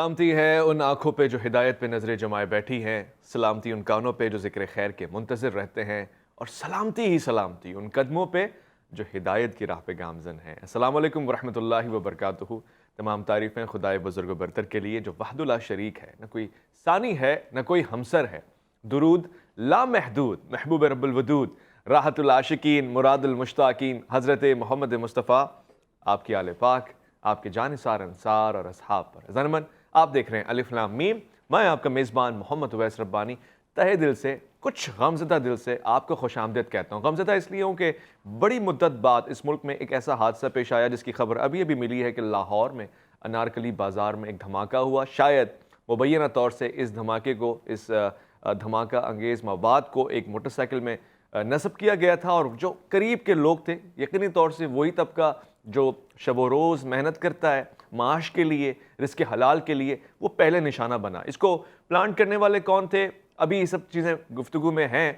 سلامتی ہے ان آنکھوں پہ جو ہدایت پہ نظریں جمائے بیٹھی ہیں، سلامتی ان کانوں پہ جو ذکر خیر کے منتظر رہتے ہیں، اور سلامتی ہی سلامتی ان قدموں پہ جو ہدایت کی راہ پہ گامزن ہیں۔ السلام علیکم ورحمۃ اللہ وبرکاتہ۔ تمام تعریفیں خدائے بزرگ و برتر کے لیے جو وحدہ لا شریک ہے، نہ کوئی ثانی ہے نہ کوئی ہمسر ہے۔ درود لامحدود محبوب رب الودود، راحت العاشقین مراد المشتاقین حضرت محمد مصطفیٰ، آپ کی آل پاک، آپ کے جانثار انصار اور اصحاب پر ضمن آپ دیکھ رہے ہیں الف لام میم۔ میں آپ کا میزبان محمد اویس ربانی تہہ دل سے، کچھ غمزدہ دل سے آپ کو خوش آمدید کہتا ہوں۔ غمزدہ اس لیے ہوں کہ بڑی مدت بعد اس ملک میں ایک ایسا حادثہ پیش آیا جس کی خبر ابھی ابھی ملی ہے کہ لاہور میں انارکلی بازار میں ایک دھماکہ ہوا۔ شاید مبینہ طور سے اس دھماکے کو، اس دھماکہ انگیز مواد کو ایک موٹر سائیکل میں نصب کیا گیا تھا، اور جو قریب کے لوگ تھے یقینی طور سے وہی طبقہ جو شب و روز محنت کرتا ہے معاش کے لیے، رزق حلال کے لیے، وہ پہلے نشانہ بنا۔ اس کو پلانٹ کرنے والے کون تھے ابھی یہ سب چیزیں گفتگو میں ہیں،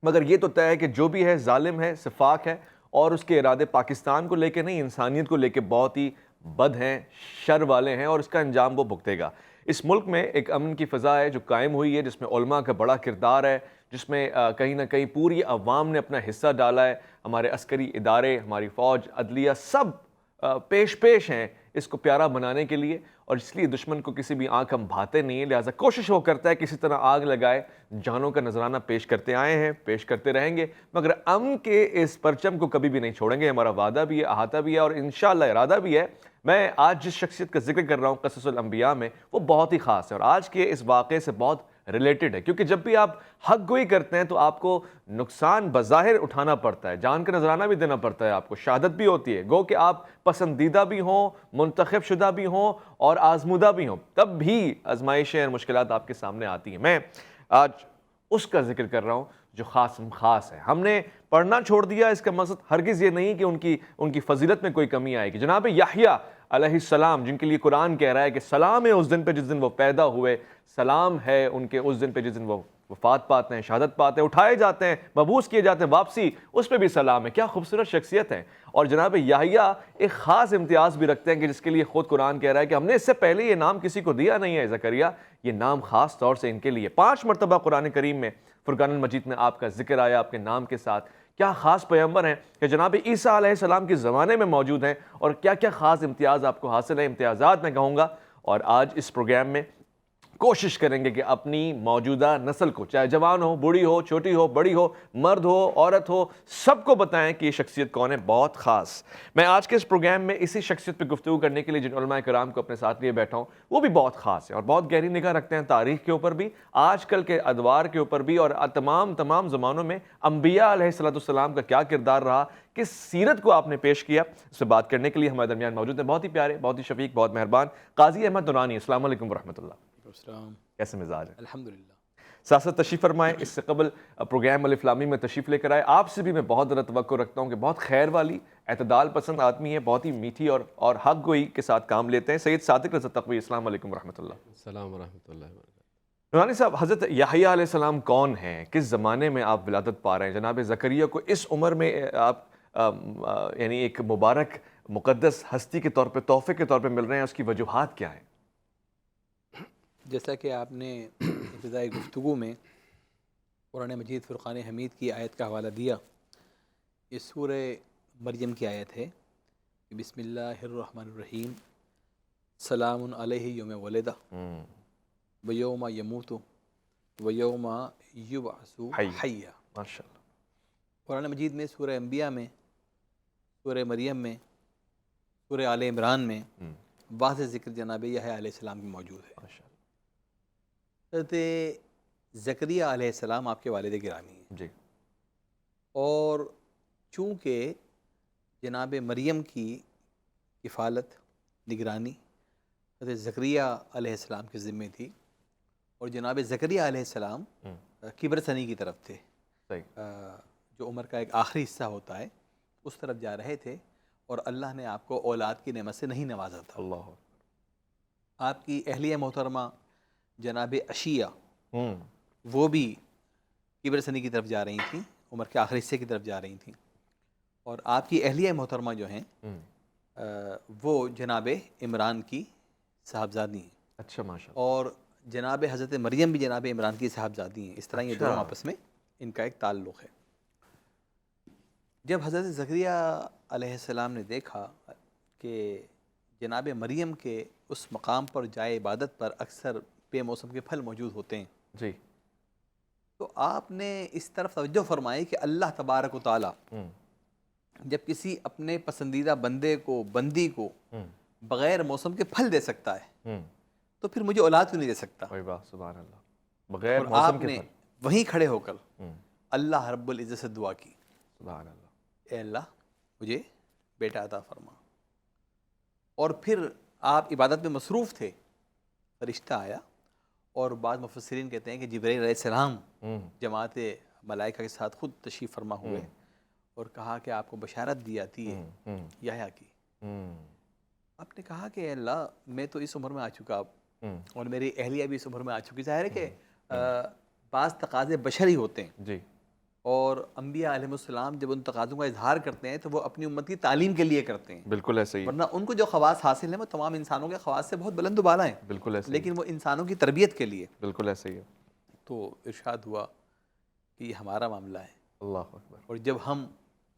مگر یہ تو طے ہے کہ جو بھی ہے ظالم ہے، سفاک ہے، اور اس کے ارادے پاکستان کو لے کے نہیں، انسانیت کو لے کے بہت ہی بد ہیں، شر والے ہیں، اور اس کا انجام وہ بھگتے گا۔ اس ملک میں ایک امن کی فضا ہے جو قائم ہوئی ہے، جس میں علماء کا بڑا کردار ہے، جس میں کہیں نہ کہیں پوری عوام نے اپنا حصہ ڈالا ہے۔ ہمارے عسکری ادارے، ہماری فوج، عدلیہ، سب پیش ہیں اس کو پیارا بنانے کے لیے، اور اس لیے دشمن کو کسی بھی آنکھ ہم بھاتے نہیں ہیں، لہٰذا کوشش وہ کرتا ہے کسی طرح آگ لگائے، جانوں کا نذرانہ پیش کرتے آئے ہیں، پیش کرتے رہیں گے، مگر امن کے اس پرچم کو کبھی بھی نہیں چھوڑیں گے۔ ہمارا وعدہ بھی ہے، احاطہ بھی ہے، اور انشاءاللہ ارادہ بھی ہے۔ میں آج جس شخصیت کا ذکر کر رہا ہوں قصص الانبیاء میں، وہ بہت ہی خاص ہے، اور آج کے اس واقعے سے بہت ریلیٹڈ ہے، کیونکہ جب بھی آپ حق گوئی کرتے ہیں تو آپ کو نقصان بظاہر اٹھانا پڑتا ہے، جان کا نذرانہ بھی دینا پڑتا ہے، آپ کو شہادت بھی ہوتی ہے، گو کہ آپ پسندیدہ بھی ہوں، منتخب شدہ بھی ہوں، اور آزمودہ بھی ہوں، تب بھی آزمائشیں اور مشکلات آپ کے سامنے آتی ہیں۔ میں آج اس کا ذکر کر رہا ہوں جو خاص ہے۔ ہم نے پڑھنا چھوڑ دیا، اس کا مقصد ہرگز یہ نہیں کہ ان کی فضیلت میں کوئی کمی آئے گی۔ جناب یحییٰ علیہ السلام، جن کے لیے قرآن کہہ رہا ہے کہ سلام ہے اس دن پہ جس دن وہ پیدا ہوئے، سلام ہے ان کے اس دن پہ جس دن وہ وفات پاتے ہیں، شہادت پاتے ہیں، اٹھائے جاتے ہیں، مبعوث کیے جاتے ہیں، واپسی اس پہ بھی سلام ہے۔ کیا خوبصورت شخصیت ہے۔ اور جناب یحییٰ ایک خاص امتیاز بھی رکھتے ہیں کہ جس کے لیے خود قرآن کہہ رہا ہے کہ ہم نے اس سے پہلے یہ نام کسی کو دیا نہیں ہے زکریا، یہ نام خاص طور سے ان کے لیے 5 مرتبہ قرآن کریم میں فرقان المجید میں آپ کا ذکر آیا آپ کے نام کے ساتھ۔ کیا خاص پیغمبر ہیں کہ جناب عیسیٰ علیہ السلام کے زمانے میں موجود ہیں، اور کیا کیا خاص امتیاز آپ کو حاصل ہیں، امتیازات میں کہوں گا۔ اور آج اس پروگرام میں کوشش کریں گے کہ اپنی موجودہ نسل کو، چاہے جوان ہو، بوڑھی ہو، چھوٹی ہو، بڑی ہو، مرد ہو، عورت ہو، سب کو بتائیں کہ یہ شخصیت کون ہے، بہت خاص۔ میں آج کے اس پروگرام میں اسی شخصیت پہ گفتگو کرنے کے لیے جن علماء کرام کو اپنے ساتھ لیے بیٹھا ہوں، وہ بھی بہت خاص ہے اور بہت گہری نگاہ رکھتے ہیں تاریخ کے اوپر بھی، آج کل کے ادوار کے اوپر بھی، اور تمام زمانوں میں انبیاء علیہ السلام کا کیا کردار رہا، کس سیرت کو آپ نے پیش کیا۔ اس سے بات کرنے کے لیے ہمارے درمیان موجود ہیں بہت ہی پیارے، بہت ہی شفیق، بہت مہربان قاضی احمد نورانی۔ السلام علیکم ورحمۃ اللہ۔ السلام۔ کیسے مزاج ہے؟ الحمدللہ۔ سیاست تشریف فرمائیں۔ اس سے قبل پروگرام الف لام میم میں تشریف لے کر آئے، آپ سے بھی میں بہت زیادہ توقع رکھتا ہوں کہ بہت خیر والی، اعتدال پسند آدمی ہے، بہت ہی میٹھی اور حق گوئی کے ساتھ کام لیتے ہیں۔ سید صادق رضا تقوی، السلام علیکم ورحمۃ اللہ۔ السلام ورحمۃ اللہ وبرکاتہ۔ نورانی صاحب، حضرت یحییٰ علیہ السلام کون ہیں، کس زمانے میں آپ ولادت پا رہے ہیں؟ جناب زکریا کو اس عمر میں آپ یعنی ایک مبارک مقدس ہستی کے طور پہ، تحفے کے طور پہ مل رہے ہیں، اس کی وجوہات کیا ہیں؟ جیسا کہ آپ نے ابتدائی گفتگو میں قرآن مجید فرقان حمید کی آیت کا حوالہ دیا، یہ سورہ مریم کی آیت ہے کہ بسم اللہ الرحمن الرحیم، سلام علیہ یوم ولدہ و یوم یموت و یوم یبعث حیا۔ ماشاء اللہ۔ قرآن مجید میں سورہ انبیاء میں، سورہ مریم میں، سورہ آل عمران میں واضح ذکر جناب یحییٰ علیہ السلام کی موجود ہے۔ حضرت زکریہ علیہ السلام آپ کے والد گرامی ہیں جی۔ اور چونکہ جناب مریم کی کفالت، نگرانی حضرت زکریہ علیہ السلام کے ذمے تھی، اور جناب زکریہ علیہ السلام کبر سنی کی طرف تھے، جو عمر کا ایک آخری حصہ ہوتا ہے، اس طرف جا رہے تھے، اور اللہ نے آپ کو اولاد کی نعمت سے نہیں نوازا تھا۔ اللہ۔ آپ کی اہلیہ محترمہ جناب عشیہ وہ بھی کبر سنی کی طرف جا رہی تھیں، عمر کے آخری حصے کی طرف جا رہی تھیں، اور آپ کی اہلیہ محترمہ جو ہیں وہ جناب عمران کی صاحبزادی ہیں۔ اچھا ماشاء اور جناب حضرت مریم بھی جناب عمران کی صاحبزادی ہیں، اس طرح یہ دونوں آپس میں ان کا ایک تعلق ہے۔ جب حضرت زکریا علیہ السلام نے دیکھا کہ جناب مریم کے اس مقام پر جائے عبادت پر اکثر بے موسم کے پھل موجود ہوتے ہیں، جی تو آپ نے اس طرف توجہ فرمائی کہ اللہ تبارک و تعالیٰ جب کسی اپنے پسندیدہ بندے کو، بندی کو بغیر موسم کے پھل دے سکتا ہے تو پھر مجھے اولاد کیوں نہیں دے سکتا؟ وہی بات، سبحان اللہ، بغیر اور موسم آپ کے نے پھل۔ وہیں کھڑے ہو کر اللہ رب العزت سے دعا کی، سبحان اللہ۔ اے اللہ مجھے بیٹا عطا فرما۔ اور پھر آپ عبادت میں مصروف تھے، فرشتہ آیا، اور بعض مفسرین کہتے ہیں کہ جبرائیل علیہ السلام جماعت ملائکہ کے ساتھ خود تشریف فرما ہوئے اور کہا کہ آپ کو بشارت دی جاتی ہے یحییٰ کی۔ آپ نے کہا کہ اے اللہ میں تو اس عمر میں آ چکا اب، اور میری اہلیہ بھی اس عمر میں آ چکی، ظاہر ہے کہ بعض تقاضے بشری ہوتے ہیں، جی اور انبیاء علیہ السلام جب ان تقاضوں کا اظہار کرتے ہیں تو وہ اپنی امت کی تعلیم کے لیے کرتے ہیں، بالکل ایسے ہی، ورنہ ان کو جو خواص حاصل ہیں وہ تمام انسانوں کے خواص سے بہت بلند و بالا ہیں، بالکل ایسے ہی، لیکن وہ انسانوں کی تربیت کے لیے۔ بالکل ایسے ہی ہے۔ تو ارشاد ہوا کہ یہ ہمارا معاملہ ہے، اللہ اکبر۔ اور جب ہم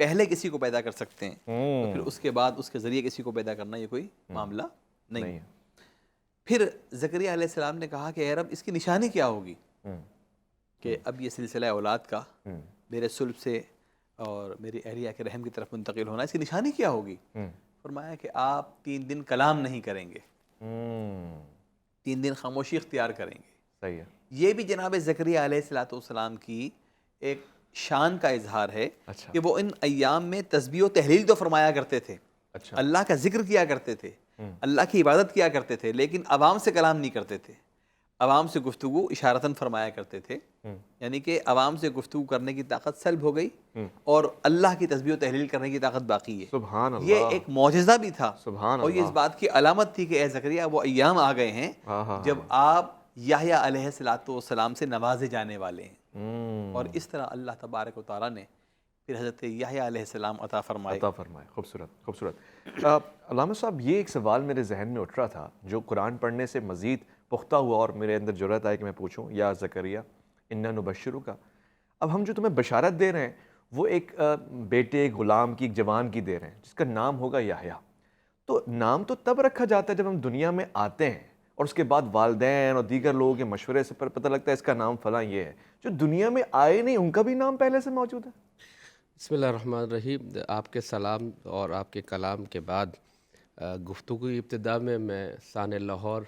پہلے کسی کو پیدا کر سکتے ہیں تو پھر اس کے بعد اس کے ذریعے کسی کو پیدا کرنا یہ کوئی معاملہ نہیں ہے۔ پھر زکریا علیہ السلام نے کہا کہ اے رب اس کی نشانی کیا ہوگی کہ اب یہ سلسلہ اولاد کا میرے صلب سے اور میری اہلیہ کے رحم کی طرف منتقل ہونا، اس کی نشانی کیا ہوگی؟ فرمایا کہ آپ 3 دن کلام نہیں کریں گے، 3 دن خاموشی اختیار کریں گے۔ صحیح ہے۔ یہ بھی جناب زکریا علیہ السلام کی ایک شان کا اظہار ہے کہ وہ ان ایام میں تسبیح و تحلیل تو فرمایا کرتے تھے، اچھا، اللہ کا ذکر کیا کرتے تھے، اللہ کی عبادت کیا کرتے تھے، لیکن عوام سے کلام نہیں کرتے تھے، عوام سے گفتگو اشارتاً فرمایا کرتے تھے، یعنی کہ عوام سے گفتگو کرنے کی طاقت سلب ہو گئی اور اللہ کی تسبیح و تحلیل کرنے کی طاقت باقی ہے۔ سبحان اللہ، یہ ایک معجزہ بھی تھا، سبحان اور یہ اس بات کی علامت تھی کہ اے زکریا وہ ایام آ گئے ہیں جب آپ یحییٰ علیہ السلام سے نوازے جانے والے ہیں۔ اور اس طرح اللہ تبارک و تعالیٰ نے پھر حضرت یحییٰ علیہ السلام عطا فرمائے۔ خوبصورت خوبصورت۔ علامہ صاحب یہ ایک سوال میرے ذہن میں اٹھ رہا تھا جو قرآن پڑھنے سے مزید پختہ ہوا اور میرے اندر جرأت آئی کہ میں پوچھوں، یا زکریا انا نبشرک، اب ہم جو تمہیں بشارت دے رہے ہیں وہ ایک بیٹے، غلام کی، ایک جوان کی دے رہے ہیں جس کا نام ہوگا یحییٰ۔ تو نام تو تب رکھا جاتا ہے جب ہم دنیا میں آتے ہیں، اور اس کے بعد والدین اور دیگر لوگوں کے مشورے سے پتہ لگتا ہے اس کا نام فلاں یہ ہے۔ جو دنیا میں آئے نہیں ان کا بھی نام پہلے سے موجود ہے؟ بسم اللہ الرحمن الرحیم۔ آپ کے سلام اور آپ کے کلام کے بعد گفتگو کی ابتدا میں سان لاہور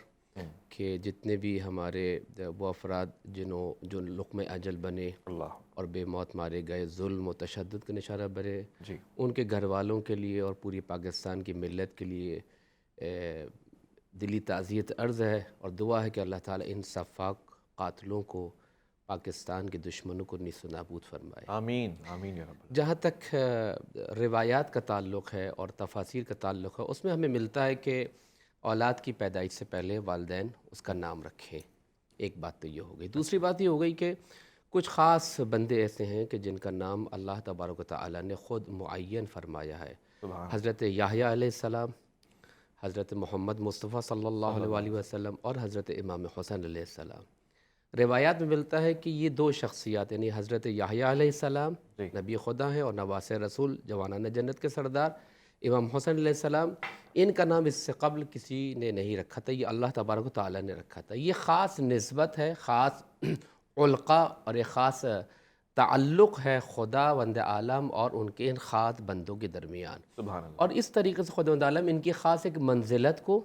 کے جتنے بھی ہمارے وہ افراد جو لقم اجل بنے اللہ اور بے موت مارے گئے، ظلم و تشدد کے نشانہ بنے، جی، ان کے گھر والوں کے لیے اور پوری پاکستان کی ملت کے لیے دلی تعزیت عرض ہے، اور دعا ہے کہ اللہ تعالیٰ ان سفاک قاتلوں کو، پاکستان کے دشمنوں کو نیست و نابود فرمائے۔ آمین آمین یا رب۔ جہاں تک روایات کا تعلق ہے اور تفاسیر کا تعلق ہے، اس میں ہمیں ملتا ہے کہ اولاد کی پیدائش سے پہلے والدین اس کا نام رکھیں، ایک بات تو یہ ہو گئی۔ دوسری بات یہ ہو گئی کہ کچھ خاص بندے ایسے ہیں کہ جن کا نام اللہ تبارک و تعالیٰ نے خود معین فرمایا ہے۔ حضرت یحییٰ علیہ السلام، حضرت محمد مصطفیٰ صلی اللہ علیہ وسلم اور حضرت امام حسین علیہ السلام۔ روایات میں ملتا ہے کہ یہ 2 شخصیات، یعنی حضرت یحییٰ علیہ السلام نبی خدا ہیں اور نواس رسول، جوانان جنت کے سردار، امام حسین علیہ السلام، ان کا نام اس سے قبل کسی نے نہیں رکھا تھا، یہ اللہ تبارک و تعالیٰ نے رکھا تھا۔ یہ خاص نسبت ہے، خاص علقہ اور ایک خاص تعلق ہے خدا وند عالم اور ان کے ان خاص بندوں کے درمیان۔ سبحان اللہ۔ اور اس طریقے سے خدا وند عالم ان کی خاص ایک منزلت کو،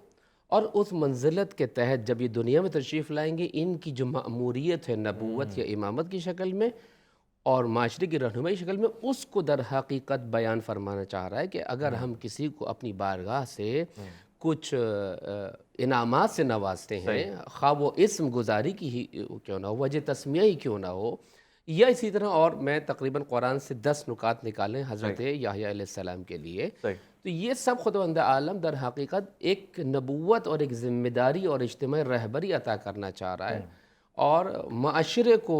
اور اس منزلت کے تحت جب یہ دنیا میں تشریف لائیں گے، ان کی جو مأموریت ہے نبوت یا امامت کی شکل میں اور معاشرے کی رہنمائی کی شکل میں، اس کو در حقیقت بیان فرمانا چاہ رہا ہے کہ اگر ہم کسی کو اپنی بارگاہ سے کچھ انعامات سے نوازتے ہیں، خواہ وہ اسم گزاری کی ہی کیوں نہ ہو، وجہ تسمیہ ہی کیوں نہ ہو، یا اسی طرح، اور میں تقریباً قرآن سے 10 نکات نکالیں حضرت یحییٰ علیہ السلام کے لیے، تو یہ سب خداوند عالم در حقیقت ایک نبوت اور ایک ذمہ داری اور اجتماعی رہبری عطا کرنا چاہ رہا ہے، اور معاشرے کو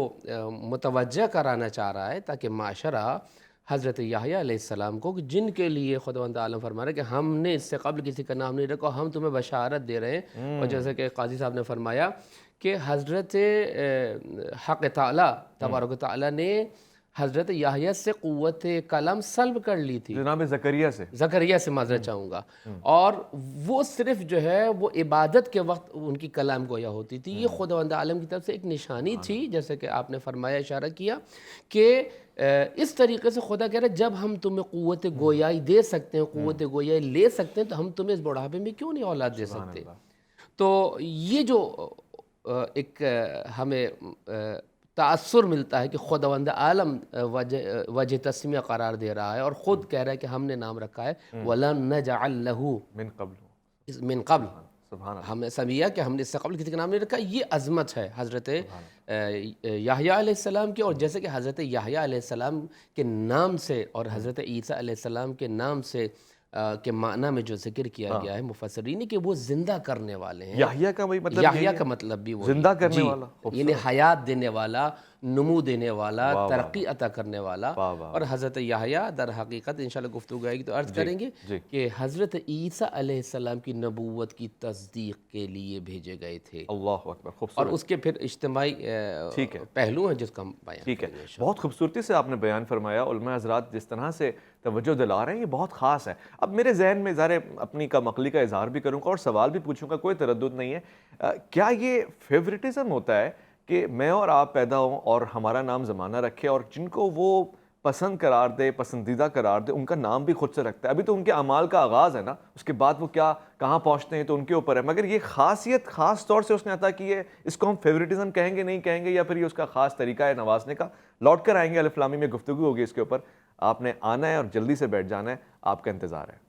متوجہ کرانا چاہ رہا ہے تاکہ معاشرہ حضرت یحییٰ علیہ السلام کو، جن کے لیے خداوند عالم فرما رہا ہے کہ ہم نے اس سے قبل کسی کا نام نہیں رکھا، ہم تمہیں بشارت دے رہے ہیں۔ اور جیسے کہ قاضی صاحب نے فرمایا کہ حضرت حق تعالیٰ تبارک و تعالیٰ نے حضرت یحییٰ سے قوت کلام سلب کر لی تھی، جناب زکریا سے، زکریا سے معذرت چاہوں گا، اور وہ صرف جو ہے وہ عبادت کے وقت ان کی کلام گویا ہوتی تھی۔ یہ خداوند عالم کی طرف سے ایک نشانی تھی، جیسے کہ آپ نے فرمایا، اشارہ کیا کہ اس طریقے سے خدا کہہ رہا ہے جب ہم تمہیں قوت گویائی دے سکتے ہیں، قوت گویائی لے سکتے ہیں، تو ہم تمہیں اس بڑھاپے میں کیوں نہیں اولاد دے سکتے؟ تو یہ جو ایک ہمیں تأثر ملتا ہے کہ خداوند عالم وجہ تسمیہ قرار دے رہا ہے، اور خود کہہ رہا ہے کہ ہم نے نام رکھا ہے وَلَن نَجْعَلْ لَهُ من قبل، من قبل، سبحان اللہ، ہم نے سمجھا کہ ہم نے اس سے قبل کسی کا نام نہیں رکھا۔ یہ عظمت ہے حضرت یحییٰ علیہ السلام کی، اور جیسے کہ حضرت یحییٰ علیہ السلام کے نام سے اور حضرت عیسیٰ علیہ السلام کے نام سے کے معنی میں جو ذکر کیا گیا ہے مفسرین کہ وہ زندہ کرنے والے ہیں۔ یحییٰ کا وہی مطلب، یحییٰ کا مطلب بھی وہ زندہ کرنے والا، یعنی حیات دینے والا، نمو دینے والا، ترقی عطا کرنے والا۔ اور حضرت یحییٰ در حقیقت انشاءاللہ گفتگو آئے گی تو عرض کریں گے کہ حضرت عیسیٰ علیہ السلام کی نبوت کی تصدیق کے لیے بھیجے گئے تھے، اللہ اکبر، اور خوبصورت، اس کے پھر اجتماعی پہلو ہیں جس کا ہم بیان ٹھیک ہے، کریں گے۔ بہت خوبصورتی سے آپ نے بیان فرمایا۔ علماء حضرات جس طرح سے توجہ دلا رہے ہیں یہ بہت خاص ہے۔ اب میرے ذہن میں ظاہر اپنی کا مقلی کا اظہار بھی کروں گا اور سوال بھی پوچھوں گا، کوئی تردد نہیں ہے، کیا یہ فیوریٹزم ہوتا ہے کہ میں اور آپ پیدا ہوں اور ہمارا نام زمانہ رکھے، اور جن کو وہ پسند قرار دے، پسندیدہ قرار دے، ان کا نام بھی خود سے رکھتا ہے؟ ابھی تو ان کے اعمال کا آغاز ہے نا، اس کے بعد وہ کیا کہاں پہنچتے ہیں تو ان کے اوپر ہے، مگر یہ خاصیت خاص طور سے اس نے عطا کی ہے، اس کو ہم فیوریٹزم کہیں گے نہیں کہیں گے، یا پھر یہ اس کا خاص طریقہ ہے نوازنے کا؟ لوٹ کر آئیں گے، الف لام میم میں گفتگو ہوگی اس کے اوپر، آپ نے آنا ہے اور جلدی سے بیٹھ جانا ہے، آپ کا انتظار ہے۔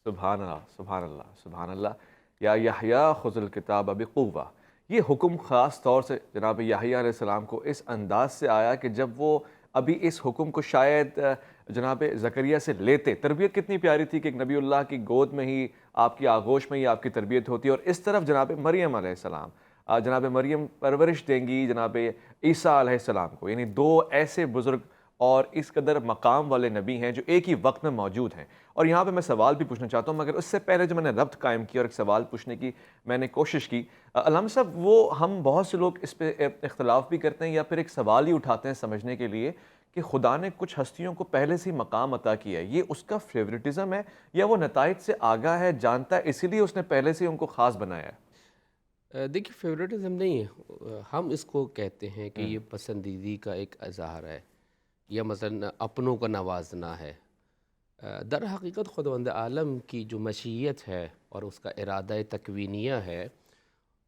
سبحان اللہ، سبحان اللہ، سبحان اللہ۔ یا یحییٰ خذ الکتاب بقوہ، یہ حکم خاص طور سے جناب یحییٰ علیہ السلام کو اس انداز سے آیا کہ جب وہ ابھی اس حکم کو شاید جناب زکریا سے لیتے، تربیت کتنی پیاری تھی کہ ایک نبی اللہ کی گود میں ہی، آپ کی آغوش میں ہی آپ کی تربیت ہوتی ہے، اور اس طرف جناب مریم علیہ السلام، جناب مریم پرورش دیں گی جناب عیسیٰ علیہ السلام کو، یعنی دو ایسے بزرگ اور اس قدر مقام والے نبی ہیں جو ایک ہی وقت میں موجود ہیں۔ اور یہاں پہ میں سوال بھی پوچھنا چاہتا ہوں، مگر اس سے پہلے جو میں نے ربط قائم کیا اور ایک سوال پوچھنے کی میں نے کوشش کی، علامہ صاحب وہ ہم بہت سے لوگ اس پہ اختلاف بھی کرتے ہیں یا پھر ایک سوال ہی اٹھاتے ہیں سمجھنے کے لیے کہ خدا نے کچھ ہستیوں کو پہلے سے ہی مقام عطا کیا ہے، یہ اس کا فیوریٹزم ہے یا وہ نتائج سے آگاہ ہے، جانتا ہے، اسی لیے اس نے پہلے سے ہی ان کو خاص بنایا ہے؟ دیکھیے فیوریٹزم نہیں ہے، ہم اس کو کہتے ہیں کہ یہ پسندیدگی کا ایک اظہار ہے، یا مثلا اپنوں کو نوازنا ہے۔ در حقیقت خداوند عالم کی جو مشیت ہے اور اس کا ارادہ تکوینیہ ہے،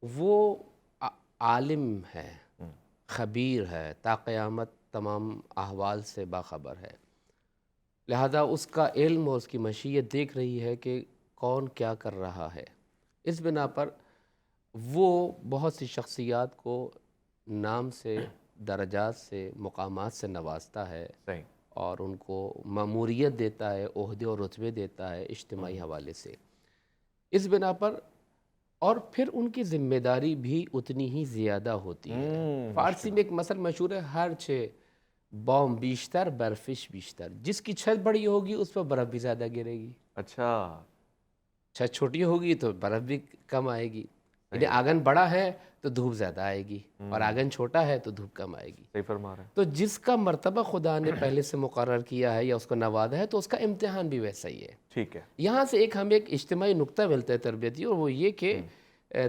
وہ عالم ہے، خبیر ہے، تا قیامت تمام احوال سے باخبر ہے، لہذا اس کا علم اور اس کی مشیت دیکھ رہی ہے کہ کون کیا کر رہا ہے۔ اس بنا پر وہ بہت سی شخصیات کو نام سے، درجات سے، مقامات سے نوازتا ہے، صحیح، اور ان کو ماموریت دیتا ہے، عہدے اور رتبے دیتا ہے اجتماعی حوالے سے۔ اس بنا پر اور پھر ان کی ذمہ داری بھی اتنی ہی زیادہ ہوتی ہے۔ فارسی میں ایک مثل مشہور ہے، ہر چھ بوم بیشتر برفش بیشتر، جس کی چھت بڑی ہوگی اس پر برف بھی زیادہ گرے گی، اچھا، چھت چھوٹی ہوگی تو برف بھی کم آئے گی، یعنی آنگن بڑا ہے تو دھوپ زیادہ آئے گی، اور آنگن چھوٹا ہے تو دھوپ کم آئے گی۔ صحیح فرما رہے ہیں، تو جس کا مرتبہ خدا نے پہلے سے مقرر کیا ہے یا اس کو نوازا ہے تو اس کا امتحان بھی ویسا ہی ہے۔ ٹھیک ہے، یہاں سے ہمیں ایک اجتماعی نقطہ ملتا ہے تربیتی، اور وہ یہ کہ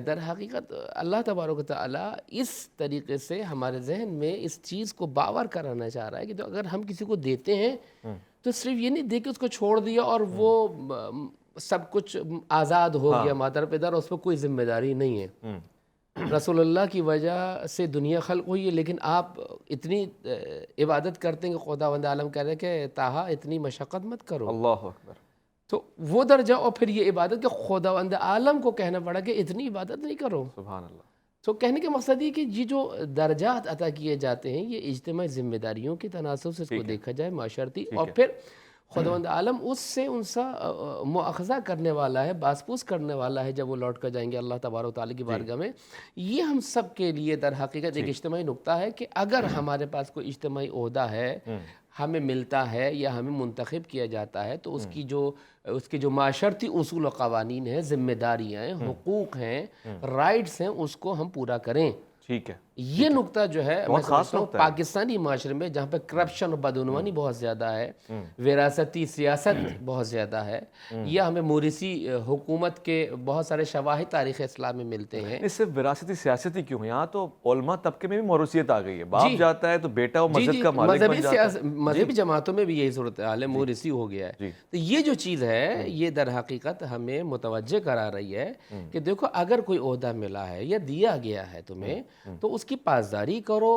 در حقیقت اللہ تبارک و تعالیٰ اس طریقے سے ہمارے ذہن میں اس چیز کو باور کرانا چاہ رہا ہے کہ تو اگر ہم کسی کو دیتے ہیں تو صرف یہ نہیں دے کے اس کو چھوڑ دیا اور وہ سب کچھ آزاد ہو گیا مادر پدر، اس پہ کوئی ذمہ داری نہیں ہے۔ رسول اللہ کی وجہ سے دنیا خلق ہوئی ہے، لیکن آپ اتنی عبادت کرتے ہیں کہ خداوند عالم کہہ رہے ہیں کہ تاہا اتنی مشقت مت کرو، اللہ اکبر، تو وہ درجہ اور پھر یہ عبادت کہ خداوند عالم کو کہنا پڑا کہ اتنی عبادت نہیں کرو۔ سبحان اللہ، تو کہنے کا مقصد یہ کہ یہ جو درجات عطا کیے جاتے ہیں یہ اجتماعی ذمہ داریوں کے تناسب سے اس کو دیکھا جائے معاشرتی، اور پھر خداوند عالم اس سے ان سا مؤاخذہ کرنے والا ہے، باز پوس کرنے والا ہے جب وہ لوٹ کر جائیں گے اللہ تبارک و تعالیٰ کی بارگاہ میں۔ یہ ہم سب کے لیے در حقیقت ایک اجتماعی نقطہ ہے کہ اگر ہمارے پاس کوئی اجتماعی عہدہ ہے، ہمیں ملتا ہے یا ہمیں منتخب کیا جاتا ہے، تو اس کی جو معاشرتی اصول و قوانین ہیں، ذمہ داریاں ہیں، حقوق ہیں، رائٹس ہیں، اس کو ہم پورا کریں۔ ٹھیک ہے، یہ نقطہ جو ہے میں خاص سمجھتا ہوں نقطہ ہے۔ پاکستانی معاشرے میں جہاں پہ کرپشن اور بدعنوانی بہت زیادہ ہے، وراثتی سیاست بہت زیادہ ہے، یا ہمیں موریثی حکومت کے بہت سارے شواہد تاریخ اسلام میں ملتے ہیں۔ اس سے وراثتی سیاست ہی کیوں ہے؟ یہاں تو علماء طبقے میں بھی موروثیت آ گئی ہے، باپ جاتا ہے تو بیٹا وہ مسجد کا مالک بن جاتا ہے۔ مذہبی جماعتوں میں بھی یہی صورتحال ہے، موریثی ہو گیا ہے۔ تو یہ جو چیز ہے یہ در حقیقت ہمیں متوجہ کرا رہی ہے کہ دیکھو اگر کوئی عہدہ ملا ہے یا دیا گیا ہے تمہیں تو اس کی پاسداری کرو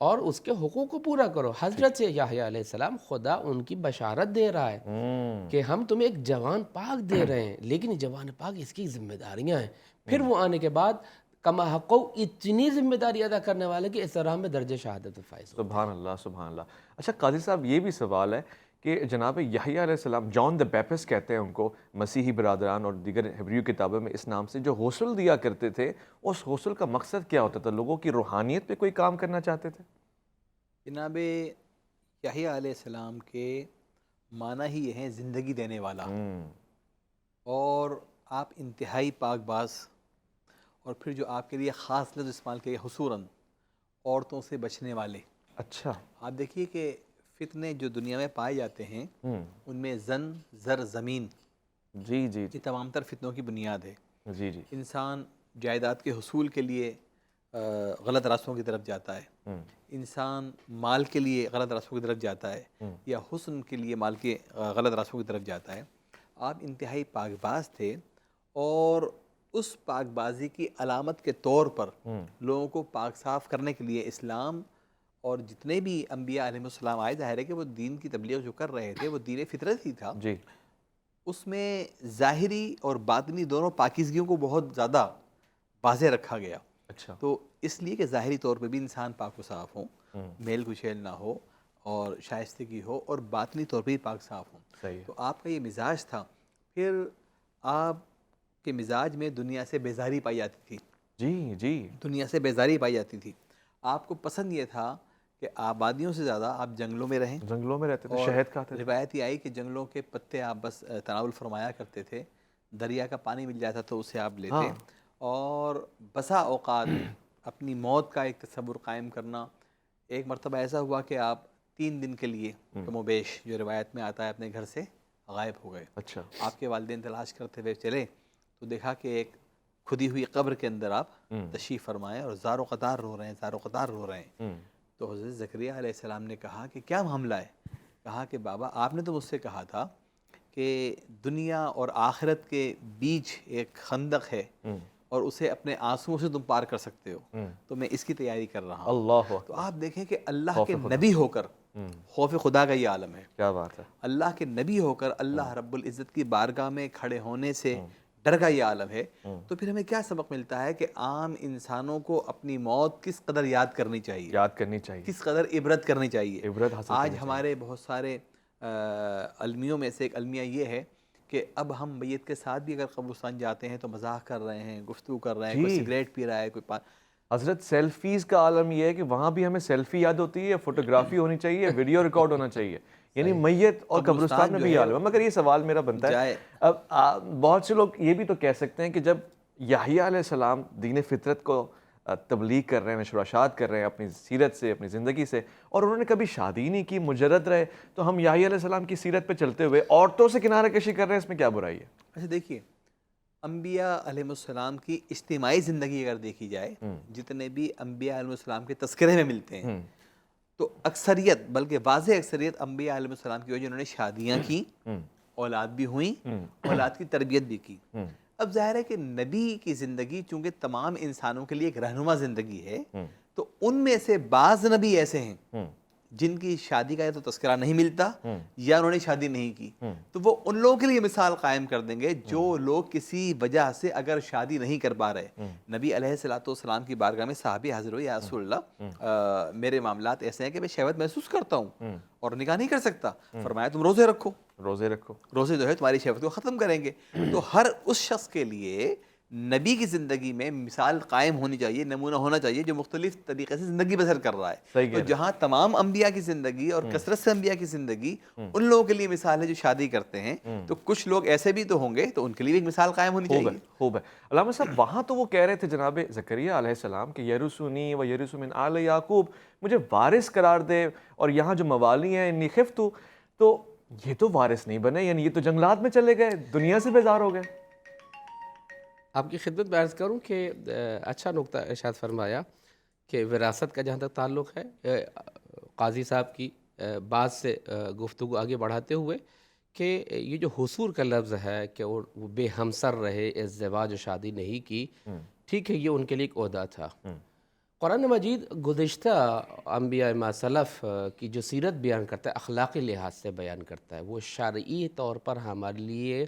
اور اس کے حقوق کو پورا کرو۔ حضرت یحییٰ علیہ السلام خدا ان کی بشارت دے رہا ہے کہ ہم تمہیں ایک جوان پاک دے رہے ہیں، لیکن یہ جوان پاک اس کی ذمہ داریاں ہیں۔ پھر وہ آنے کے بعد کما حقو اتنی ذمہ داری ادا کرنے والے کہ اس طرح میں درجہ شہادت فائز ہو۔ سبحان اللہ، سبحان اللہ۔ اچھا قاضی صاحب، یہ بھی سوال ہے کہ جناب یحییٰ علیہ السلام، جان دی بیپٹسٹ کہتے ہیں ان کو، مسیحی برادران اور دیگر ہیبریو کتابوں میں اس نام سے، جو غسل دیا کرتے تھے، اس غسل کا مقصد کیا ہوتا تھا؟ لوگوں کی روحانیت پہ کوئی کام کرنا چاہتے تھے؟ جناب یحییٰ علیہ السلام کے معنی ہی یہ ہیں زندگی دینے والا، اور آپ انتہائی پاک باز، اور پھر جو آپ کے لیے خاص لفظ استعمال کیا حصوراً عورتوں سے بچنے والے۔ اچھا، آپ دیکھیے کہ فتنے جو دنیا میں پائے جاتے ہیں ان میں زن، زر، زمین، جی جی یہ تمام تر فتنوں کی بنیاد ہے۔ جی جی، انسان جائیداد کے حصول کے لیے غلط راستوں کی طرف جاتا ہے، انسان مال کے لیے غلط راستوں کی طرف جاتا ہے، یا حسن کے لیے مال کے غلط راستوں کی طرف جاتا ہے۔ آپ انتہائی پاک باز تھے، اور اس پاک بازی کی علامت کے طور پر لوگوں کو پاک صاف کرنے کے لیے اسلام اور جتنے بھی انبیاء علیہ السلام آئے، ظاہر ہے کہ وہ دین کی تبلیغ جو کر رہے تھے وہ دین فطرت ہی تھا، جی، اس میں ظاہری اور باطنی دونوں پاکیزگیوں کو بہت زیادہ واضح رکھا گیا۔ اچھا، تو اس لیے کہ ظاہری طور پہ بھی انسان پاک و صاف ہوں، میل کچیل نہ ہو اور شائستگی ہو، اور باطنی طور پہ بھی پاک صاف ہوں۔ صحیح ہے، تو آپ کا یہ مزاج تھا۔ پھر آپ کے مزاج میں دنیا سے بیزاری پائی جاتی تھی، جی جی، دنیا سے بیزاری پائی جاتی تھی۔ آپ کو پسند یہ تھا کہ آبادیوں سے زیادہ آپ جنگلوں میں رہیں، جنگلوں میں رہتے تھے، اور شہد کھاتے تھے۔ روایت یہ آئی کہ جنگلوں کے پتے آپ بس تناول فرمایا کرتے تھے، دریا کا پانی مل جاتا تو اسے آپ لیتے، اور بسا اوقات اپنی موت کا ایک تصور قائم کرنا۔ ایک مرتبہ ایسا ہوا کہ آپ 3 دن کے لیے کم و بیش، جو روایت میں آتا ہے، اپنے گھر سے غائب ہو گئے۔ اچھا، آپ کے والدین تلاش کرتے ہوئے چلے تو دیکھا کہ ایک کھدی ہوئی قبر کے اندر آپ تشریف فرمائے اور زار و قطار رو رہے ہیں، زار و قطار رو رہے ہیں۔ تو حضرت زکریہ علیہ السلام نے کہا کہ کیا معاملہ ہے؟ کہا کہ بابا آپ نے تو مجھ سے کہا تھا کہ دنیا اور آخرت کے بیچ ایک خندق ہے اور اسے اپنے آنسوؤں سے تم پار کر سکتے ہو، تو میں اس کی تیاری کر رہا ہوں۔ اللہ، تو آپ دیکھیں کہ اللہ کے نبی ہو کر، خوف خدا کا یہ عالم ہے، کیا بات ہے، اللہ کے نبی ہو کر اللہ رب العزت کی بارگاہ میں کھڑے ہونے سے ڈر کا یہ عالم ہے۔ تو پھر ہمیں کیا سبق ملتا ہے کہ عام انسانوں کو اپنی موت کس قدر یاد کرنی چاہیے، یاد کرنی چاہیے، کس قدر عبرت کرنی چاہیے۔ عبرت حاصل آج ہمارے بہت سارے المیوں میں سے ایک المیہ یہ ہے کہ اب ہم میت کے ساتھ بھی اگر قبرستان جاتے ہیں تو مزاح کر رہے ہیں، گفتگو کر رہے ہیں، کوئی سگریٹ پی رہا ہے، کوئی حضرت سیلفیز کا عالم یہ ہے کہ وہاں بھی ہمیں سیلفی یاد ہوتی ہے، فوٹوگرافی ہونی چاہیے، ویڈیو ریکارڈ ہونا چاہیے، یعنی میت اور قبرستان میں بھی عالم ہے۔ مگر یہ سوال میرا بنتا ہے، اب بہت سے لوگ یہ بھی تو کہہ سکتے ہیں کہ جب یحییٰ علیہ السلام دین فطرت کو تبلیغ کر رہے ہیں، نشر و اشاعت کر رہے ہیں اپنی سیرت سے، اپنی زندگی سے، اور انہوں نے کبھی شادی نہیں کی، مجرد رہے، تو ہم یحییٰ علیہ السلام کی سیرت پہ چلتے ہوئے عورتوں سے کنارہ کشی کر رہے ہیں، اس میں کیا برائی ہے؟ اچھا دیکھیے، انبیاء علیہ السلام کی اجتماعی زندگی اگر دیکھی جائے، جتنے بھی انبیاء علیہ السلام کے تذکرے میں ملتے ہیں، تو اکثریت، بلکہ واضح اکثریت انبیاء علیہ السلام کی وجہ انہوں نے شادیاں کی، اولاد بھی ہوئیں، اولاد کی تربیت بھی کی۔ اب ظاہر ہے کہ نبی کی زندگی چونکہ تمام انسانوں کے لیے ایک رہنما زندگی ہے، تو ان میں سے بعض نبی ایسے ہیں جن کی شادی کا یا تو تذکرہ نہیں ملتا یا انہوں نے شادی نہیں کی، تو وہ ان لوگوں کے لیے مثال قائم کر دیں گے جو لوگ کسی وجہ سے اگر شادی نہیں کر پا رہے۔ نبی علیہ الصلوۃ والسلام کی بارگاہ میں صحابی حاضر ہوئے، یا رسول اللہ میرے معاملات ایسے ہیں کہ میں شہوت محسوس کرتا ہوں اور نکاح نہیں کر سکتا۔ فرمایا تم روزے رکھو، روزے رکھو، روزے جو ہے تمہاری شہوت کو ختم کریں گے۔ تو ہر اس شخص کے لیے نبی کی زندگی میں مثال قائم ہونی چاہیے، نمونہ ہونا چاہیے جو مختلف طریقے سے زندگی بسر کر رہا ہے۔ تو جہاں تمام انبیاء کی زندگی اور کثرت سے انبیاء کی زندگی ان لوگوں کے لیے مثال ہے جو شادی کرتے ہیں، تو کچھ لوگ ایسے بھی تو ہوں گے، تو ان کے لیے بھی ایک مثال قائم ہونی چاہیے۔ خوب ہے علامہ صاحب، وہاں تو وہ کہہ رہے تھے جناب زکریہ علیہ السلام کہ یرثنی و یرث من آل یعقوب، مجھے وارث قرار دے، اور یہاں جو موالی ہیں انی خفت، تو یہ تو وارث نہیں بنے، یعنی یہ تو جنگلات میں چلے گئے، دنیا سے بیزار ہو گئے۔ آپ کی خدمت میں عرض کروں کہ اچھا نقطہ ارشاد فرمایا کہ وراثت کا جہاں تک تعلق ہے، قاضی صاحب کی بات سے گفتگو آگے بڑھاتے ہوئے کہ یہ جو حصور کا لفظ ہے کہ وہ بے ہمسر رہے، ازدواج و شادی نہیں کی، ٹھیک ہے، یہ ان کے لیے ایک عہدہ تھا۔ قرآن مجید گزشتہ انبیاء ما سلف کی جو سیرت بیان کرتا ہے، اخلاقی لحاظ سے بیان کرتا ہے، وہ شرعی طور پر ہمارے لیے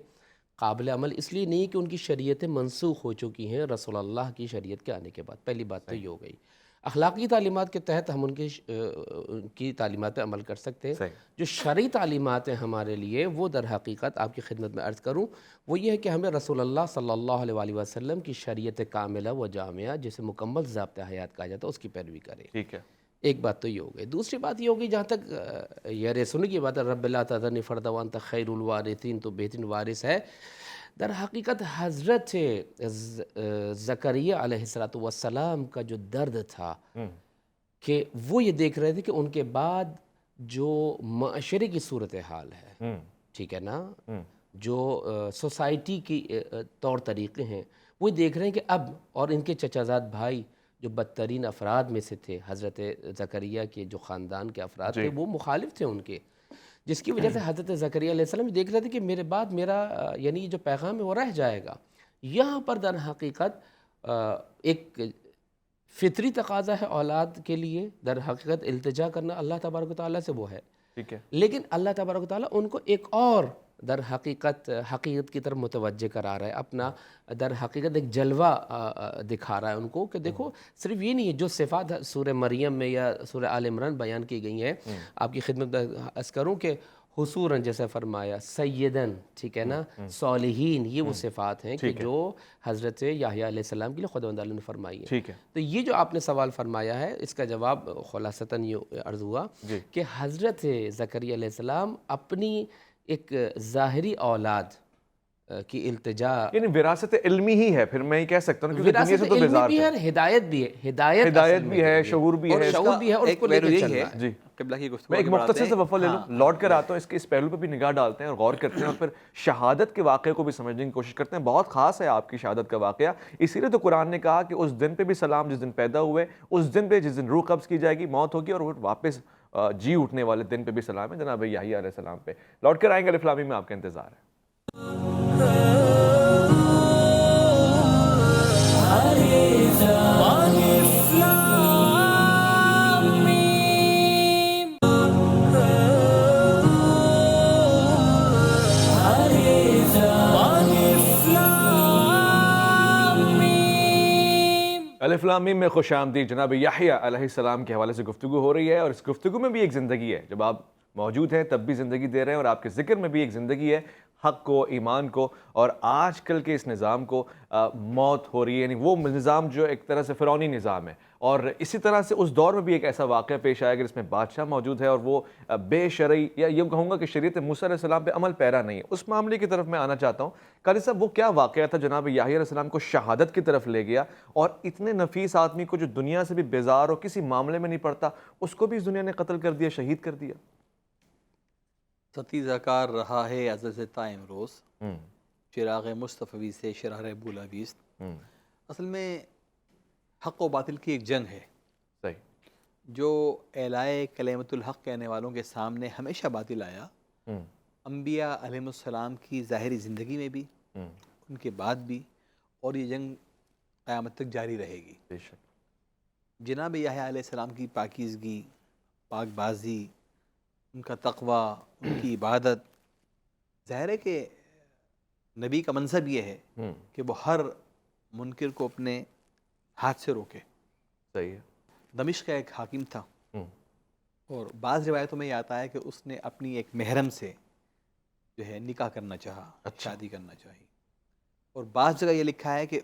قابل عمل اس لیے نہیں کہ ان کی شریعتیں منسوخ ہو چکی ہیں رسول اللہ کی شریعت کے آنے کے بعد۔ پہلی بات تو یہ ہو گئی۔ اخلاقی تعلیمات کے تحت ہم ان کی تعلیمات پہ عمل کر سکتے ہیں۔ جو شرعی تعلیمات ہیں ہمارے لیے، وہ در حقیقت آپ کی خدمت میں عرض کروں، وہ یہ ہے کہ ہمیں رسول اللہ صلی اللہ علیہ وآلہ وسلم کی شریعت کاملہ و جامعہ، جسے مکمل ضابطۂ حیات کہا جاتا ہے، اس کی پیروی کریں۔ ٹھیک ہے، ایک بات تو یہ ہو گئی۔ دوسری بات یہ ہوگی، جہاں تک یرثنی کی بات ہے، رب لا تذرنی فردا وانت خیر الوارثین، تو بہترین وارث ہے۔ در حقیقت حضرت زکریا علیہ السلام کا جو درد تھا کہ وہ یہ دیکھ رہے تھے کہ ان کے بعد جو معاشرے کی صورتحال ہے، ٹھیک ہے نا، جو سوسائٹی کی طور طریقے ہیں، وہ دیکھ رہے ہیں کہ اب، اور ان کے چچا زاد بھائی جو بدترین افراد میں سے تھے، حضرت زکریا کے جو خاندان کے افراد تھے، وہ مخالف تھے ان کے، جس کی وجہ سے حضرت زکریا علیہ السلام دیکھ رہے تھے کہ میرے بعد میرا یعنی جو پیغام ہے وہ رہ جائے گا۔ یہاں پر در حقیقت ایک فطری تقاضا ہے اولاد کے لیے، در حقیقت التجا کرنا اللہ تبارک و تعالیٰ سے وہ ہے، ٹھیک ہے، لیکن اللہ تبارک و تعالیٰ ان کو ایک اور در حقیقت کی طرف متوجہ کرا رہا ہے، اپنا در حقیقت ایک جلوہ دکھا رہا ہے ان کو کہ دیکھو، صرف یہ نہیں ہے جو صفات سورہ مریم میں یا سورہ آل عمران بیان کی گئی ہیں، آپ کی خدمت میں عرض کروں کہ حصوراً جیسے فرمایا، سیدن، ٹھیک ہے نا، صالحین، یہ وہ صفات ہیں کہ جو حضرت یحییٰ علیہ السلام کے لیے خداوند نے فرمائی ہیں۔ ٹھیک ہے، تو یہ جو آپ نے سوال فرمایا ہے، اس کا جواب خلاصتاً یہ عرض ہوا کہ حضرت زکریا علیہ السلام اپنی ایک ظاہری اولاد کی التجا، یعنی وراثت علمی ہی ہے، پھر میں یہ کہہ سکتا ہوں کیونکہ دنیا وراثت سے تو علمی بیزار بھی ہے، تھے، ہدایت بھی ہے، ہدایت بھی ہے، شعور بھی ہے، شعور بھی ہے، اور اس کو لے کے چلنا ہے۔ جی، قبلہ کی گفتگو میں ایک آگے بڑھاتے مختصر ہیں۔ سے وقفہ لے لوں، لوٹ کر آتا ہوں، اس پہلو پہ بھی نگاہ ڈالتے ہیں اور غور کرتے ہیں، اور پھر شہادت کے واقعے کو بھی سمجھنے کی کوشش کرتے ہیں۔ بہت خاص ہے آپ کی شہادت کا واقعہ، اسی لیے تو قرآن نے کہا کہ اس دن پہ بھی سلام جس دن پیدا ہوئے، اس دن پہ جس دن روح قبض کی جائے گی، موت ہوگی، اور واپس جی اٹھنے والے دن پہ بھی سلام ہے، جناب یحییٰ علیہ السلام پہ۔ لوٹ کر آئیں گے، الف لام میم میں آپ کا انتظار ہے۔ الف لام میم میں خوش آمدید۔ جناب یحییٰ علیہ السلام کے حوالے سے گفتگو ہو رہی ہے، اور اس گفتگو میں بھی ایک زندگی ہے، جب آپ موجود ہیں تب بھی زندگی دے رہے ہیں، اور آپ کے ذکر میں بھی ایک زندگی ہے، حق کو، ایمان کو، اور آج کل کے اس نظام کو موت ہو رہی ہے، یعنی وہ نظام جو ایک طرح سے فرعونی نظام ہے، اور اسی طرح سے اس دور میں بھی ایک ایسا واقعہ پیش آیا کہ جس میں بادشاہ موجود ہے اور وہ بے شرعی، یا یہ کہوں گا کہ شریعت موسیٰ علیہ السلام پہ عمل پیرا نہیں ہے۔ اس معاملے کی طرف میں آنا چاہتا ہوں۔ قاری صاحب، وہ کیا واقعہ تھا جناب یحییٰ علیہ السلام کو شہادت کی طرف لے گیا، اور اتنے نفیس آدمی کو جو دنیا سے بھی بیزار ہو، کسی معاملے میں نہیں پڑتا، اس کو بھی اس دنیا نے قتل کر دیا، شہید کر دیا؟ ستیزہ کار رہا ہے ازل سے تا امروز، چراغ مصطفی سے شرار بولاویست۔ اصل میں حق و باطل کی ایک جنگ ہے، صحیح، جو اعلائے کلمۃ الحق کہنے والوں کے سامنے ہمیشہ باطل آیا، انبیاء علیہ السلام کی ظاہری زندگی میں بھی، ان کے بعد بھی، اور یہ جنگ قیامت تک جاری رہے گی۔ بے شک، جناب یحییٰ علیہ السلام کی پاکیزگی پاک بازی، ان کا تقوی، ان کی عبادت، ظاہر ہے کہ نبی کا منصب یہ ہے کہ وہ ہر منکر کو اپنے ہاتھ سے روکے۔ صحیح ہے۔ دمشق کا ایک حاکم تھا، اور بعض روایتوں میں یہ آتا ہے کہ اس نے اپنی ایک محرم سے جو ہے نکاح کرنا چاہا، شادی کرنا چاہی، اور بعض جگہ یہ لکھا ہے کہ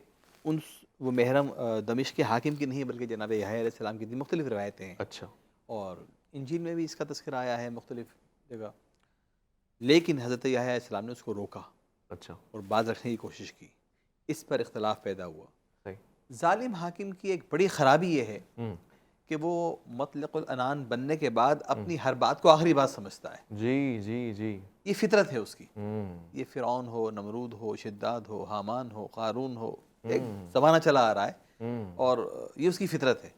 وہ محرم دمشق کے حاکم کی نہیں بلکہ جناب یحییٰ علیہ السلام کی تھی۔ مختلف روایتیں ہیں، اچھا، اور انجیل میں بھی اس کا تذکرہ آیا ہے مختلف جگہ، لیکن حضرت یحییٰ علیہ السلام نے اس کو روکا اچھا، اور باز رکھنے کی کوشش کی۔ اس پر اختلاف پیدا ہوا۔ صحیح۔ ظالم حاکم کی ایک بڑی خرابی یہ ہے کہ وہ مطلق العنان بننے کے بعد اپنی ہر بات کو آخری بات سمجھتا ہے۔ جی جی جی، یہ فطرت ہے اس کی۔ یہ فرعون ہو، نمرود ہو، شداد ہو، حامان ہو، قارون ہو، ایک زمانہ چلا آ رہا ہے، اور یہ اس کی فطرت ہے۔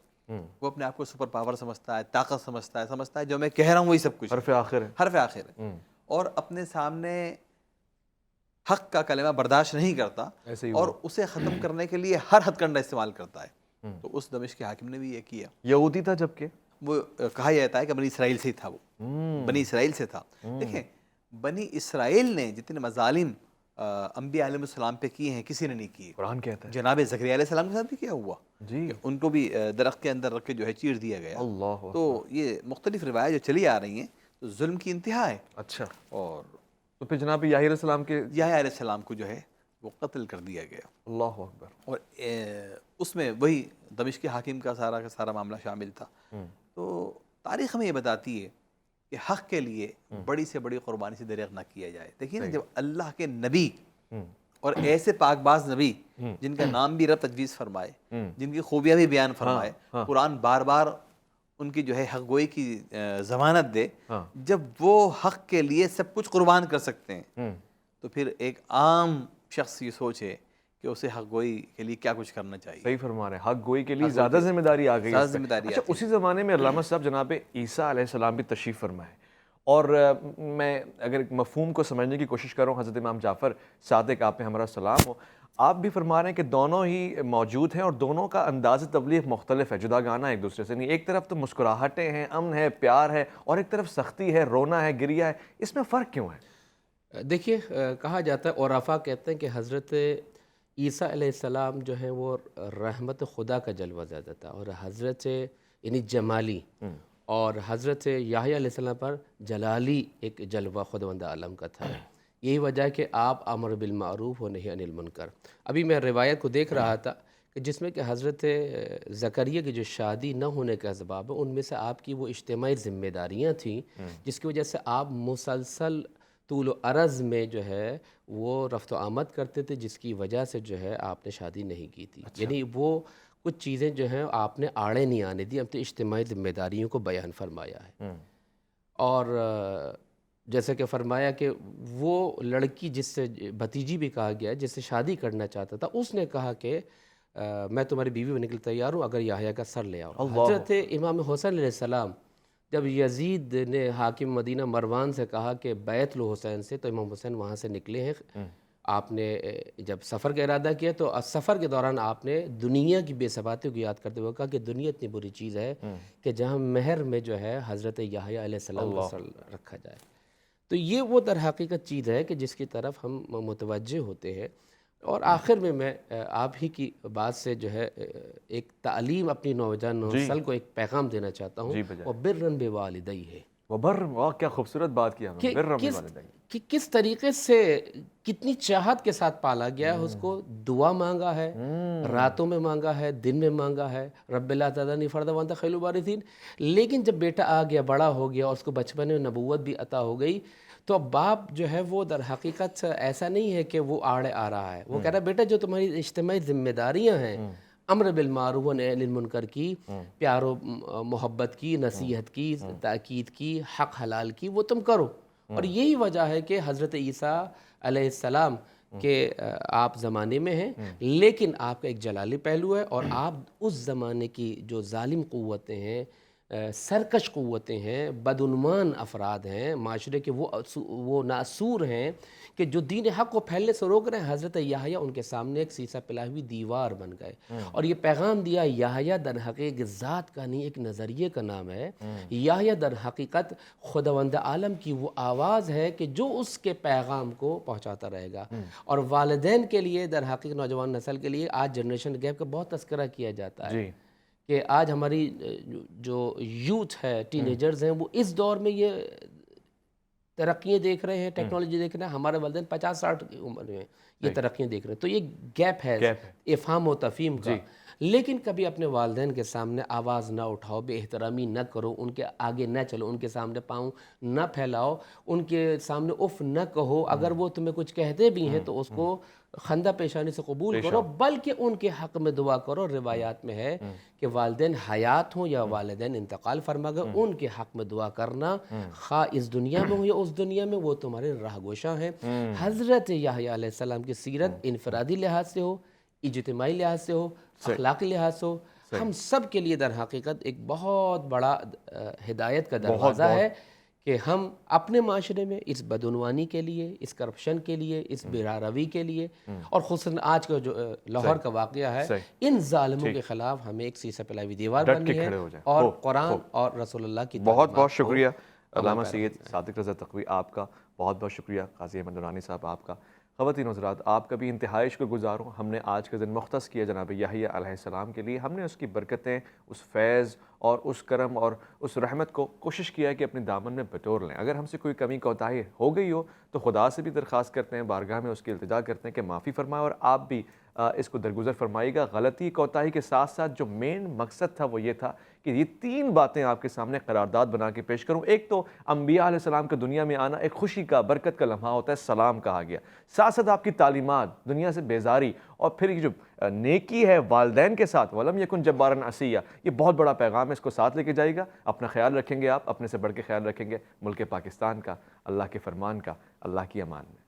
وہ اپنے آپ کو سپر پاور سمجھتا ہے، طاقت سمجھتا ہے جو میں کہہ رہا ہوں وہی سب کچھ، حرف آخر ہے۔ حرف آخر ہے، اور اپنے سامنے حق کا کلمہ برداشت نہیں کرتا، ایسے ہی اور ہوا۔ اسے ختم کرنے کے لیے ہر ہتھ کنڈا استعمال کرتا ہے۔ تو اس دمشق کے حاکم نے بھی یہ کیا۔ یہودی تھا جبکہ وہ کہا جاتا ہے کہ بنی اسرائیل سے ہی تھا، وہ بنی اسرائیل سے تھا۔ دیکھیں، بنی اسرائیل نے جتنے مظالم انبیاء علیہ السلام پہ کیے ہیں کسی نے نہیں کیے۔ قرآن کہتا ہے۔ جناب زکریا علیہ السلام کے ساتھ بھی کیا ہوا جی، کہ ان کو بھی درخت کے اندر رکھ کے جو ہے چیر دیا گیا۔ اللہ تو یہ مختلف روایات جو چلی آ رہی ہیں تو ظلم کی انتہا ہے۔ اچھا، اور تو پھر جناب یحییٰ علیہ السلام کے یحییٰ علیہ السلام کو جو ہے وہ قتل کر دیا گیا، اللہ اکبر۔ اور اس میں وہی دمشق کے حاکم کا سارا معاملہ شامل تھا۔ تو تاریخ ہمیں یہ بتاتی ہے کہ حق کے لیے بڑی سے بڑی قربانی سے دریغ نہ کیا جائے۔ دیکھیے نا، جب اللہ کے نبی اور ایسے پاک باز نبی جن کا نام بھی رب تجویز فرمائے، جن کی خوبیاں بھی بیان فرمائے، قرآن بار بار ان کی جو ہے حق گوئی کی ضمانت دے، جب وہ حق کے لیے سب کچھ قربان کر سکتے ہیں، تو پھر ایک عام شخص یہ سوچے کہ اسے حق گوئی کے لیے کیا کچھ کرنا چاہیے۔ صحیح فرما رہے ہیں، حق گوئی کے لیے زیادہ ذمہ داری آ گئی ہے۔ زیادہ ذمہ داری اچھا، آتی ہے۔ اسی زمانے میں علامہ صاحب جناب عیسیٰ علیہ السلام بھی تشریف فرمائے، اور میں اگر ایک مفہوم کو سمجھنے کی کوشش کروں، حضرت امام جعفر صادق آپ پہ ہمارا سلام ہو، آپ بھی فرما رہے ہیں کہ دونوں ہی موجود ہیں اور دونوں کا انداز تبلیغ مختلف ہے، جدا گانا ایک دوسرے سے نہیں۔ ایک طرف تو مسکراہٹیں ہیں، امن ہے، پیار ہے، اور ایک طرف سختی ہے، رونا ہے، گریا ہے۔ اس میں فرق کیوں ہے؟ دیکھیے، کہا جاتا ہے، عرفاء کہتے ہیں کہ حضرت عیسیٰ علیہ السلام جو ہیں وہ رحمت خدا کا جلوہ زیادہ تھا، اور حضرت یعنی جمالی، اور حضرت یحییٰ علیہ السلام پر جلالی ایک جلوہ خداوند عالم کا تھا۔ یہی وجہ ہے کہ آپ امر بالمعروف و نہی عن المنکر۔ ابھی میں روایت کو دیکھ رہا تھا کہ جس میں کہ حضرت زکریا کی جو شادی نہ ہونے کا اسباب ہے، ان میں سے آپ کی وہ اجتماعی ذمہ داریاں تھیں جس کی وجہ سے آپ مسلسل طول و عرض میں جو ہے وہ رفت و آمد کرتے تھے، جس کی وجہ سے جو ہے آپ نے شادی نہیں کی تھی۔ یعنی وہ کچھ چیزیں جو ہیں آپ نے آڑے نہیں آنے دی، اپنی اجتماعی ذمہ داریوں کو بیان فرمایا ہے۔ اور جیسا کہ فرمایا کہ وہ لڑکی جس سے بھتیجی بھی کہا گیا ہے، جس سے شادی کرنا چاہتا تھا، اس نے کہا کہ میں تمہاری بیوی بننے کے لیے تیار ہوں اگر یحییٰ کا سر لے آؤ۔ حضرت امام حسین علیہ السلام جب یزید نے حاکم مدینہ مروان سے کہا کہ بیعت لو حسین سے، تو امام حسین وہاں سے نکلے ہیں۔ آپ نے جب سفر کا ارادہ کیا تو سفر کے دوران آپ نے دنیا کی بے ثباتی کو یاد کرتے ہوئے کہا کہ دنیا اتنی بری چیز ہے کہ جہاں مہر میں جو ہے حضرت یحییٰ علیہ السلام کا سر رکھا جائے۔ تو یہ وہ در حقیقت چیز ہے کہ جس کی طرف ہم متوجہ ہوتے ہیں۔ اور آخر میں آپ ہی کی بات سے جو ہے ایک تعلیم اپنی نوجوان نسل کو ایک پیغام دینا چاہتا ہوں، وہ برًا بوالدیہ ہے۔ واہ، کیا خوبصورت بات کی ہم نے، برًا بوالدیہ، کہ کس طریقے سے کتنی چاہت کے ساتھ پالا گیا ہے اس کو، دعا مانگا ہے، راتوں میں مانگا ہے، دن میں مانگا ہے، رب لا تذرنی فردا وانت خیر الوارثین۔ لیکن جب بیٹا آ گیا، بڑا ہو گیا، اور اس کو بچپن میں نبوت بھی عطا ہو گئی، تو اب باپ جو ہے وہ در حقیقت ایسا نہیں ہے کہ وہ آڑے آ رہا ہے، وہ کہہ رہا ہے بیٹا جو تمہاری اجتماعی ذمہ داریاں ہیں، امر بالمعروف و نہی عن المنکر کی، پیار و محبت کی، نصیحت کی، تاکید کی، حق حلال کی، وہ تم کرو۔ اور یہی وجہ ہے کہ حضرت عیسیٰ علیہ السلام کے آپ زمانے میں ہیں، لیکن آپ کا ایک جلالی پہلو ہے، اور آپ اس زمانے کی جو ظالم قوتیں ہیں، سرکش قوتیں ہیں، بدعنوان افراد ہیں معاشرے کے، وہ ناسور ہیں کہ جو دین حق کو پھیلنے سے روک رہے ہیں. حضرت یحییٰ ان کے سامنے ایک سیسہ پلا ہوئی دیوار بن گئے اور یہ پیغام دیا یحییٰ در حقیقت ذات کا نہیں ایک نظریے کا نام ہے. یحییٰ در حقیقت خداوند عالم کی وہ آواز ہے کہ جو اس کے پیغام کو پہنچاتا رہے گا. اور والدین کے لیے در حقیقت نوجوان نسل کے لیے آج جنریشن گیپ کا بہت تذکرہ کیا جاتا ہے کہ آج ہماری جو یوتھ ہے، ٹین ایجرز ہیں، وہ اس دور میں یہ ترقیاں دیکھ رہے ہیں، ٹیکنالوجی دیکھ رہے ہیں. ہمارے والدین 50-60 کی عمر میں یہ ترقیاں دیکھ رہے ہیں. تو یہ گیپ ہے افہام و تفہیم کا. لیکن کبھی اپنے والدین کے سامنے آواز نہ اٹھاؤ، بے احترامی نہ کرو، ان کے آگے نہ چلو، ان کے سامنے پاؤں نہ پھیلاؤ، ان کے سامنے اف نہ کہو. اگر وہ تمہیں کچھ کہتے بھی ہیں تو اس کو خندہ پیشانی سے قبول کرو، بلکہ ان کے حق میں دعا کرو. روایات میں ہے کہ والدین حیات ہوں یا والدین انتقال فرما گئے، ان کے حق میں دعا کرنا، خواہ اس دنیا میں ہو یا اس دنیا میں، وہ تمہارے راہ گوشاں ہیں. حضرت یحییٰ علیہ السلام کی سیرت انفرادی لحاظ سے ہو، اجتماعی لحاظ سے ہو، اخلاقی لحاظ سے ہو، ہم سب کے لیے در حقیقت ایک بہت بڑا ہدایت کا دروازہ ہے کہ ہم اپنے معاشرے میں اس بدعنوانی کے لیے، اس کرپشن کے لیے، اس بے روی کے لیے، اور خصوصاً آج کا جو لاہور کا واقعہ ہے، ان ظالموں کے خلاف ہمیں ایک سیسہ پلائی ہوئی دیوار بننی ہے اور قرآن اور رسول اللہ کی بہت بہت شکریہ علامہ سید صادق رضا تقوی آپ کا، بہت بہت شکریہ قاضی احمد نورانی صاحب آپ کا. خواتین حضرات، آپ کا بھی انتہائی شکر گزار ہوں. ہم نے آج کا دن مختص کیا جناب یحییٰ علیہ السلام کے لیے. ہم نے اس کی برکتیں، اس فیض اور اس کرم اور اس رحمت کو کوشش کیا ہے کہ اپنے دامن میں بٹور لیں. اگر ہم سے کوئی کمی کوتاہی ہو گئی ہو تو خدا سے بھی درخواست کرتے ہیں، بارگاہ میں اس کی التجا کرتے ہیں کہ معافی فرمائے، اور آپ بھی اس کو درگزر فرمائیے گا. غلطی کوتاہی کے ساتھ ساتھ جو مین مقصد تھا وہ یہ تھا کہ یہ 3 باتیں آپ کے سامنے قرارداد بنا کے پیش کروں. ایک تو انبیاء علیہ السلام کا دنیا میں آنا ایک خوشی کا، برکت کا لمحہ ہوتا ہے، سلام کہا گیا. ساتھ ساتھ آپ کی تعلیمات، دنیا سے بیزاری، اور پھر یہ جو نیکی ہے والدین کے ساتھ، وَلَمْ يَكُنْ جَبَّارًا عَصِيًّا، یہ بہت بڑا پیغام ہے. اس کو ساتھ لے کے جائے گا. اپنا خیال رکھیں گے، آپ اپنے سے بڑھ کے خیال رکھیں گے ملک پاکستان کا، اللہ کے فرمان کا. اللہ کی امان میں.